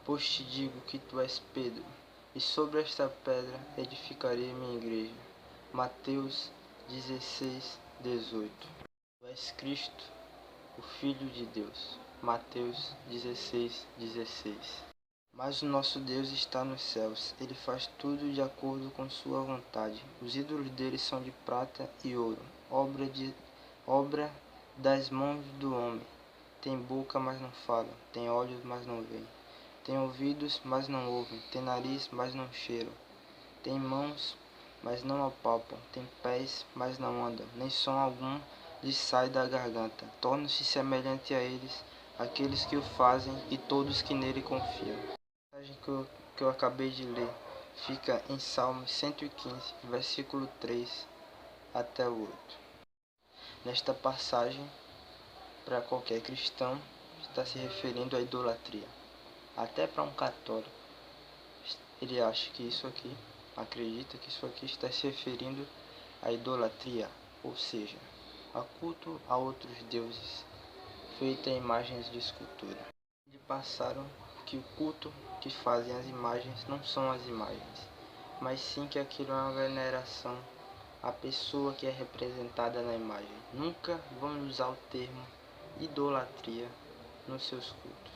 Pois te digo que tu és Pedro, e sobre esta pedra edificarei minha igreja. Mateus 16:18. Tu és Cristo, o Filho de Deus. Mateus 16:16. Mas o nosso Deus está nos céus, ele faz tudo de acordo com sua vontade. Os ídolos dele são de prata e ouro, obra das mãos do homem. Tem boca, mas não fala, tem olhos, mas não veem. Tem ouvidos, mas não ouvem, tem nariz, mas não cheiram. Tem mãos, mas não apalpam, tem pés, mas não andam, nem som algum lhes sai da garganta. Tornam-se semelhante a eles, aqueles que o fazem e todos que nele confiam. A passagem que eu acabei de ler fica em Salmos 115, versículo 3 até o 8. Nesta passagem, para qualquer cristão, está se referindo à idolatria. Até para um católico, ele acha que isso aqui, acredita que isso aqui está se referindo à idolatria, ou seja, a culto a outros deuses, feita em imagens de escultura. E passaram que o culto que fazem as imagens não são as imagens, mas sim que aquilo é uma veneração à pessoa que é representada na imagem. Nunca vão usar o termo idolatria nos seus cultos.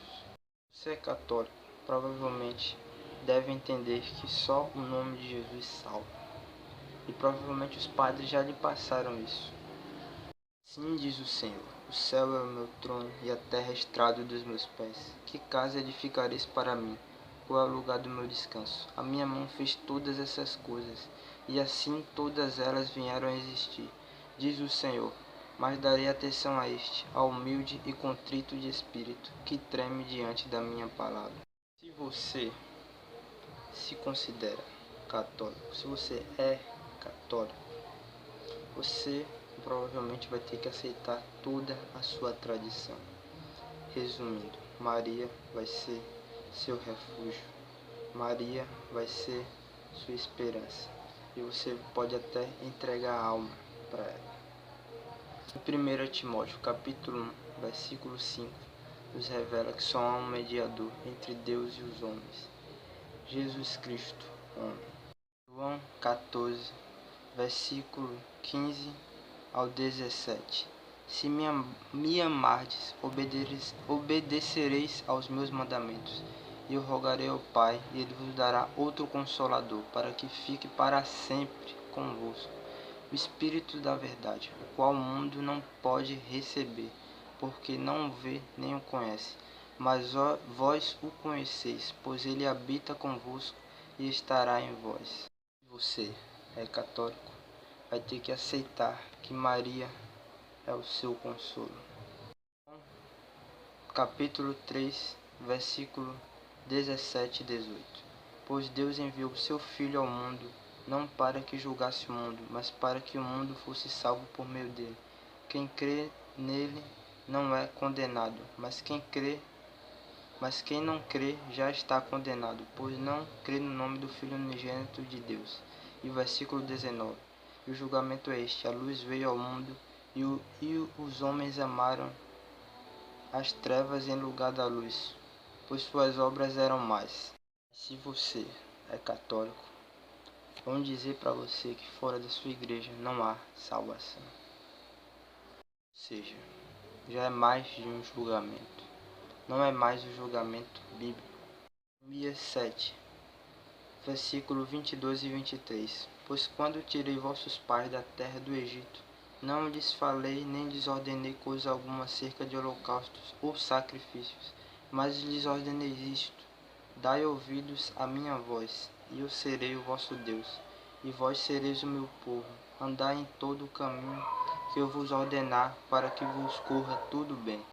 Você é católico, provavelmente deve entender que só o nome de Jesus salva. E provavelmente os padres já lhe passaram isso. Sim, diz o Senhor, o céu é o meu trono e a terra é estrado dos meus pés. Que casa edificareis para mim? Qual é o lugar do meu descanso? A minha mão fez todas essas coisas, e assim todas elas vieram a existir. Diz o Senhor, mas darei atenção a este, ao humilde e contrito de espírito, que treme diante da minha palavra. Se você se considera católico, se você é católico, você provavelmente vai ter que aceitar toda a sua tradição. Resumindo, Maria vai ser seu refúgio, Maria vai ser sua esperança, e você pode até entregar a alma para ela. Em 1 Timóteo capítulo 1, versículo 5, nos revela que só há um mediador entre Deus e os homens, Jesus Cristo, homem. João 14, versículo 15 ao 17. Se me amardes, obedecereis aos meus mandamentos. E eu rogarei ao Pai, e Ele vos dará outro Consolador, para que fique para sempre convosco. O Espírito da verdade, o qual o mundo não pode receber, porque não o vê nem o conhece. Mas vós o conheceis, pois Ele habita convosco e estará em vós. Se você é católico, vai ter que aceitar que Maria é o seu consolo. Capítulo 3, versículo 17 e 18. Pois Deus enviou o seu Filho ao mundo, não para que julgasse o mundo, mas para que o mundo fosse salvo por meio dele. Quem crê nele não é condenado, mas quem não crê já está condenado, pois não crê no nome do Filho unigênito de Deus. E o versículo 19. E o julgamento é este: a luz veio ao mundo, e os homens amaram as trevas em lugar da luz, pois suas obras eram más. Se você é católico, vão dizer para você que fora da sua igreja não há salvação. Ou seja, já é mais de um julgamento. Não é mais o julgamento bíblico. Jeremias 7, versículo 22 e 23. Pois quando tirei vossos pais da terra do Egito, não lhes falei nem lhes ordenei coisa alguma acerca de holocaustos ou sacrifícios, mas lhes ordenei isto: dai ouvidos à minha voz, e eu serei o vosso Deus, e vós sereis o meu povo. Andai em todo o caminho que eu vos ordenar, para que vos corra tudo bem.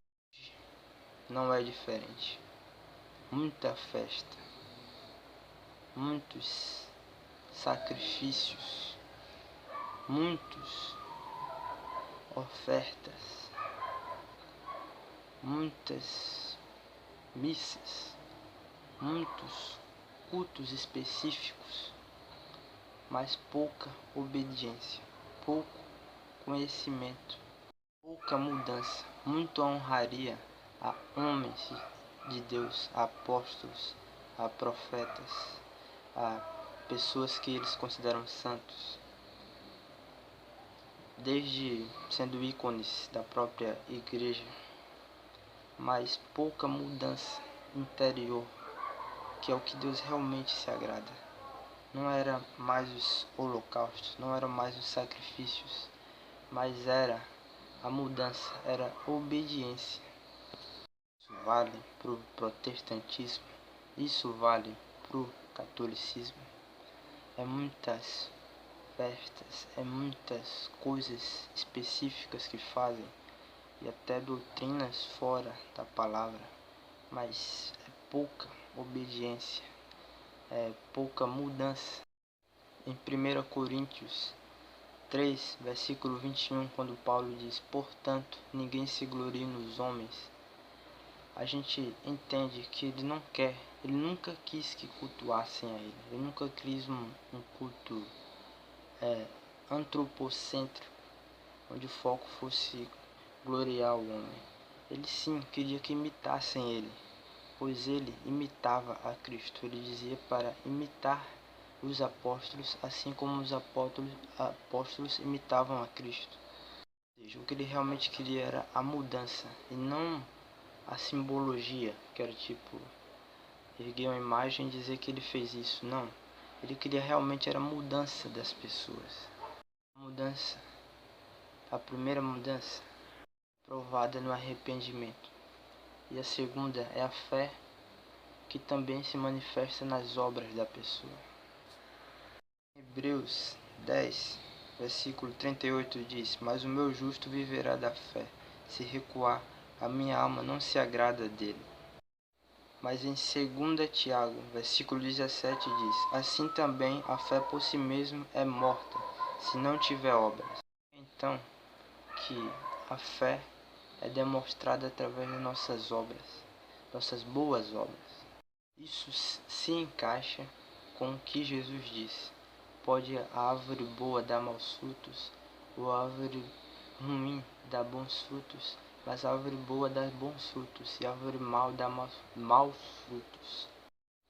Não é diferente. Muita festa, muitos sacrifícios, muitas ofertas, muitas missas, muitos cultos específicos, mas pouca obediência, pouco conhecimento, pouca mudança, muita honraria a homens de Deus, a apóstolos, a profetas, a pessoas que eles consideram santos, desde sendo ícones da própria igreja, mas pouca mudança interior, que é o que Deus realmente se agrada. Não era mais os holocaustos, não eram mais os sacrifícios, mas era a mudança, era a obediência. Isso vale para o protestantismo, isso vale para o catolicismo. É muitas festas, é muitas coisas específicas que fazem, e até doutrinas fora da palavra, mas é pouca obediência, é pouca mudança. Em 1 Coríntios 3, versículo 21, quando Paulo diz: portanto, ninguém se glorie nos homens, a gente entende que ele não quer, ele nunca quis que cultuassem a ele, ele nunca quis um culto antropocêntrico, onde o foco fosse gloriar o homem. Ele sim queria que imitassem ele, pois ele imitava a Cristo. Ele dizia para imitar os apóstolos, assim como os apóstolos imitavam a Cristo. Ou seja, o que ele realmente queria era a mudança, e não a simbologia, que era tipo erguer uma imagem e dizer que ele fez isso. Não, ele queria realmente era a mudança das pessoas. A mudança, a primeira mudança provada no arrependimento, e a segunda é a fé, que também se manifesta nas obras da pessoa. Hebreus 10, versículo 38 diz: mas o meu justo viverá da fé, se recuar, a minha alma não se agrada dele. Mas em 2 Tiago, versículo 17 diz: assim também a fé por si mesma é morta, se não tiver obras. Então, que a fé é demonstrada através de nossas obras, nossas boas obras. Isso se encaixa com o que Jesus disse: pode a árvore boa dar maus frutos, ou a árvore ruim dar bons frutos, mas a árvore boa dá bons frutos, e a árvore mau dá maus frutos.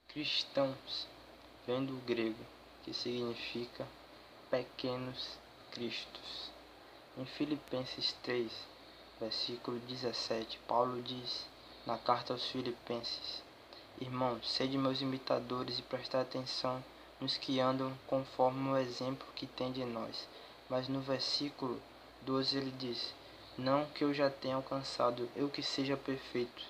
Cristãos vem do grego, que significa pequenos cristos. Em Filipenses 3, versículo 17, Paulo diz na carta aos Filipenses: irmãos, sede meus imitadores e prestai atenção nos que andam conforme o exemplo que tem de nós. Mas no versículo 12 ele diz: não que eu já tenha alcançado, eu que seja perfeito,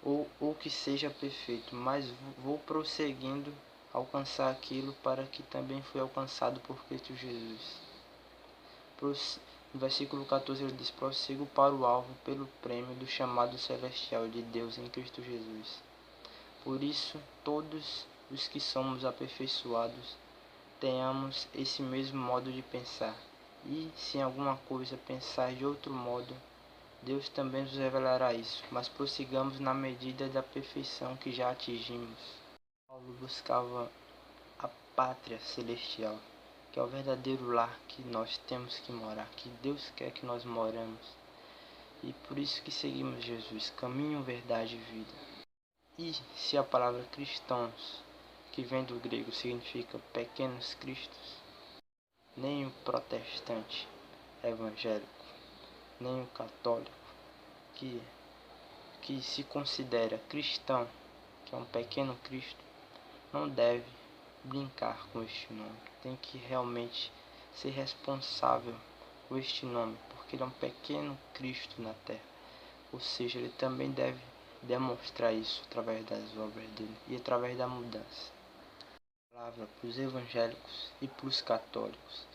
ou que seja perfeito, mas vou prosseguindo a alcançar aquilo para que também foi alcançado por Cristo Jesus. No versículo 14 ele diz: prossigo para o alvo pelo prêmio do chamado celestial de Deus em Cristo Jesus. Por isso, todos os que somos aperfeiçoados, tenhamos esse mesmo modo de pensar. E, se em alguma coisa pensar de outro modo, Deus também nos revelará isso, mas prossigamos na medida da perfeição que já atingimos. Paulo buscava a pátria celestial, que é o verdadeiro lar que nós temos que morar, que Deus quer que nós moremos. E por isso que seguimos Jesus, caminho, verdade e vida. E se a palavra cristãos, que vem do grego, significa pequenos cristos, nem o protestante evangélico, nem o católico, que se considera cristão, que é um pequeno Cristo, não deve brincar com este nome. Tem que realmente ser responsável com este nome, porque ele é um pequeno Cristo na terra. Ou seja, ele também deve demonstrar isso através das obras dele e através da mudança. Palavra para os evangélicos e para os católicos.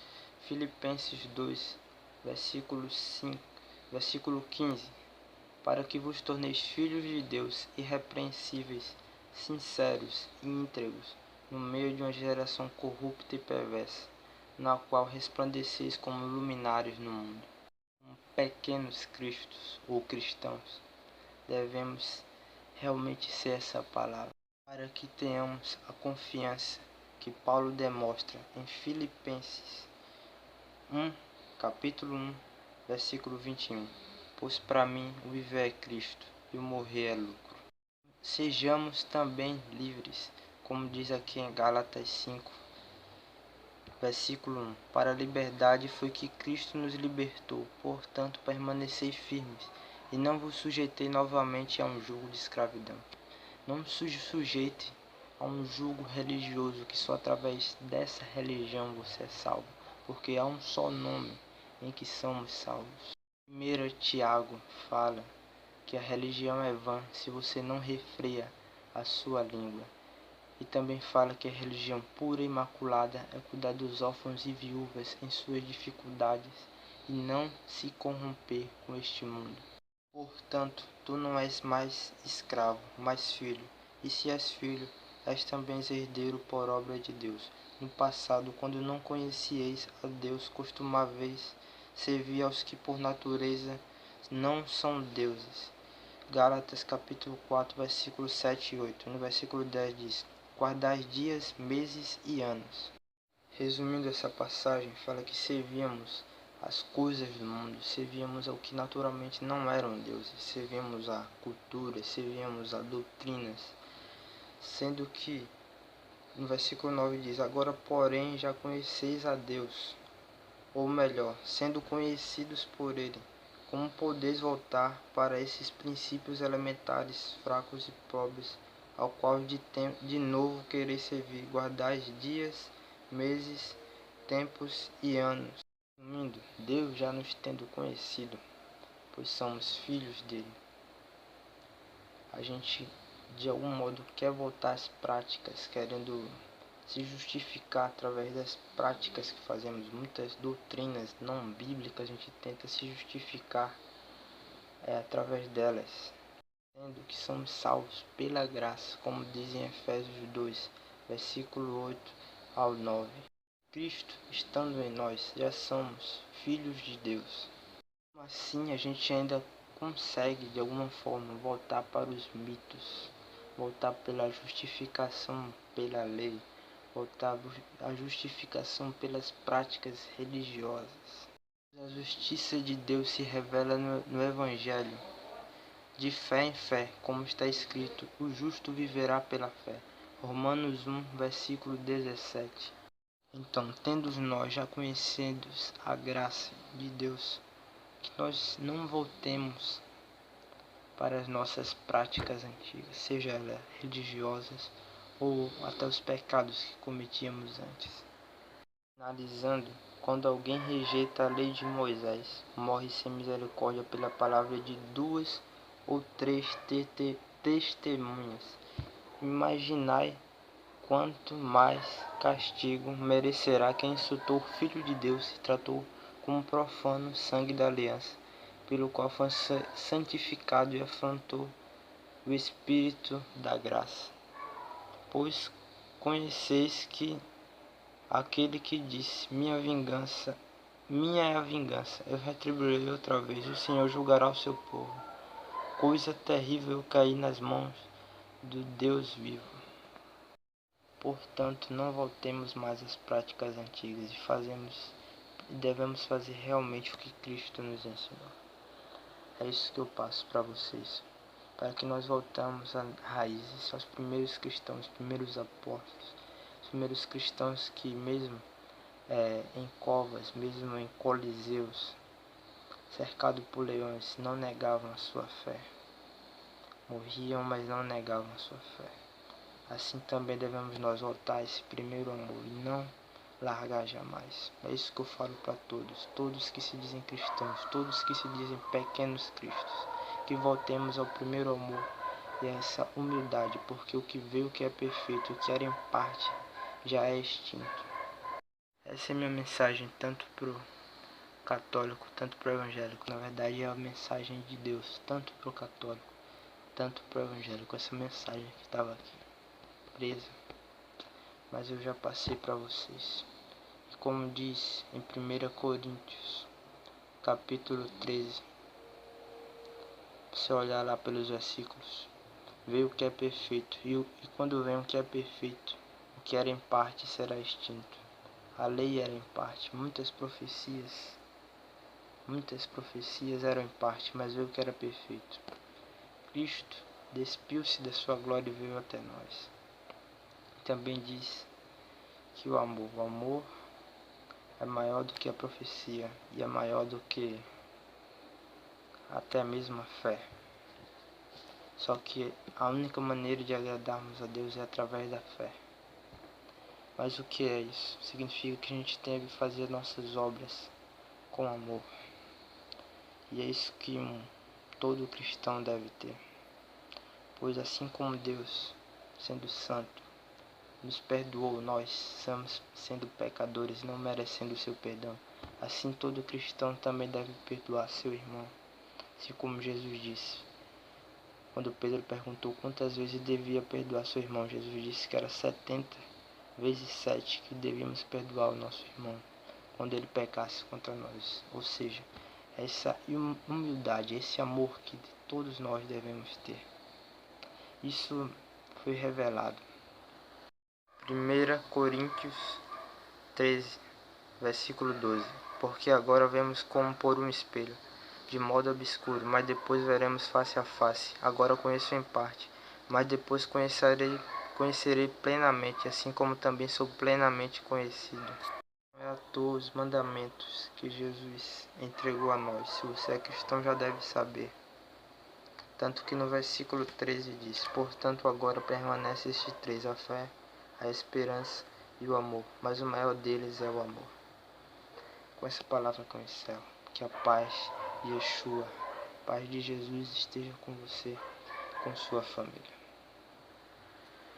Filipenses 2, versículo 15. Para que vos torneis filhos de Deus, irrepreensíveis, sinceros e íntegros, no meio de uma geração corrupta e perversa, na qual resplandeceis como luminares no mundo. Como pequenos cristos ou cristãos, devemos realmente ser essa palavra, para que tenhamos a confiança que Paulo demonstra em Filipenses 1, capítulo 1, versículo 21. Pois para mim o viver é Cristo e o morrer é lucro. Sejamos também livres, como diz aqui em Gálatas 5, versículo 1. Para a liberdade foi que Cristo nos libertou, portanto permanecei firmes, e não vos sujeitei novamente a um jugo de escravidão. Não se sujeite a um jugo religioso, que só através dessa religião você é salvo, porque há um só nome em que somos salvos. 1 Tiago fala que a religião é vã se você não refreia a sua língua. E também fala que a religião pura e imaculada é cuidar dos órfãos e viúvas em suas dificuldades e não se corromper com este mundo. Portanto, tu não és mais escravo, mas filho. E se és filho, és também herdeiro por obra de Deus. No passado, quando não conhecieis a Deus, costumáveis servir aos que por natureza não são deuses. Gálatas capítulo 4, versículos 7 e 8. No versículo 10 diz: guardai dias, meses e anos. Resumindo essa passagem, fala que servíamos as coisas do mundo, servíamos ao que naturalmente não eram deuses, servíamos a cultura, servíamos a doutrinas, sendo que no versículo 9 diz: agora porém já conheceis a Deus, ou melhor, sendo conhecidos por ele, como podeis voltar para esses princípios elementares, fracos e pobres, ao qual de novo quereis servir? Guardais dias, meses, tempos e anos. Resumindo, Deus já nos tendo conhecido, pois somos filhos dele, a gente de algum modo quer voltar às práticas, querendo se justificar através das práticas que fazemos. Muitas doutrinas não bíblicas a gente tenta se justificar através delas, sendo que somos salvos pela graça, como diz em Efésios 2, versículo 8 ao 9. Cristo estando em nós, já somos filhos de Deus. Assim a gente ainda consegue de alguma forma voltar para os mitos, voltar pela justificação pela lei, voltar a justificação pelas práticas religiosas. A justiça de Deus se revela no Evangelho, de fé em fé, como está escrito: o justo viverá pela fé. Romanos 1, versículo 17. Então, tendo nós já conhecidos a graça de Deus, que nós não voltemos para as nossas práticas antigas, seja elas religiosas ou até os pecados que cometíamos antes. Finalizando, quando alguém rejeita a lei de Moisés, morre sem misericórdia pela palavra de 2 ou 3 testemunhas. Imaginai quanto mais castigo merecerá quem insultou o Filho de Deus e tratou como profano o sangue da aliança, pelo qual foi santificado, e afrontou o Espírito da graça. Pois conheceis que aquele que disse: minha é a vingança, eu retribuirei outra vez, o Senhor julgará o seu povo. Coisa terrível cair nas mãos do Deus vivo. Portanto, não voltemos mais às práticas antigas e devemos fazer realmente o que Cristo nos ensinou. É isso que eu passo para vocês, para que nós voltamos às raízes, aos primeiros cristãos, os primeiros apóstolos, os primeiros cristãos que mesmo em covas, mesmo em coliseus, cercados por leões, não negavam a sua fé. Morriam, mas não negavam a sua fé. Assim também devemos nós voltar a esse primeiro amor e não largar jamais. É isso que eu falo para todos, todos que se dizem cristãos, todos que se dizem pequenos cristos, que voltemos ao primeiro amor e a essa humildade, porque o que veio, o que é perfeito, o que era em parte, já é extinto. Essa é a minha mensagem, tanto pro católico, tanto pro evangélico. Na verdade é a mensagem de Deus, tanto pro católico, tanto pro evangélico. Essa mensagem que estava aqui presa, mas eu já passei para vocês. E como diz em 1 Coríntios, capítulo 13, você olhar lá pelos versículos, vê o que é perfeito, e quando vem o que é perfeito, o que era em parte será extinto. A lei era em parte, muitas profecias eram em parte, mas veio o que era perfeito. Cristo despiu-se da sua glória e veio até nós. Também diz que o amor é maior do que a profecia e é maior do que até mesmo a fé. Só que a única maneira de agradarmos a Deus é através da fé. Mas o que é isso? Significa que a gente deve fazer nossas obras com amor. E é isso que todo cristão deve ter. Pois assim como Deus, sendo santo, nos perdoou, nós somos sendo pecadores, não merecendo o seu perdão. Assim todo cristão também deve perdoar seu irmão. Assim como Jesus disse. Quando Pedro perguntou quantas vezes devia perdoar seu irmão, Jesus disse que era 70 vezes 7 que devíamos perdoar o nosso irmão quando ele pecasse contra nós. Ou seja, essa humildade, esse amor que todos nós devemos ter. Isso foi revelado. 1 Coríntios 13, versículo 12. Porque agora vemos como por um espelho, de modo obscuro, mas depois veremos face a face. Agora conheço em parte, mas depois conhecerei plenamente, assim como também sou plenamente conhecido. Não é à toa os mandamentos que Jesus entregou a nós. Se você é cristão, já deve saber. Tanto que no versículo 13 diz: portanto, agora permanece estes três: a fé, a esperança e o amor. Mas o maior deles é o amor. Com essa palavra que eu encerro, que a paz de Yeshua, a paz de Jesus esteja com você, com sua família.